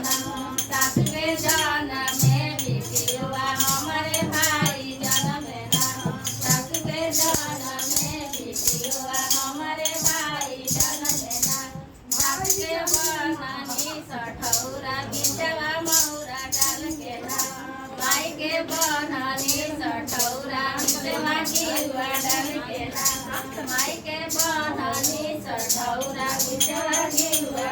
सास के जन्म में बिटिया हमारे भाई जन्म ना सास के जन्म में बिटिया हमारे भाई जन्म ना भाग के बनानी सठौरा बिचवा मौरा डाल के ना माई के बनानी सठौरा बिचवा घिउवा डाल के ना माई के बनानी सठौरा बिचवा घिउवा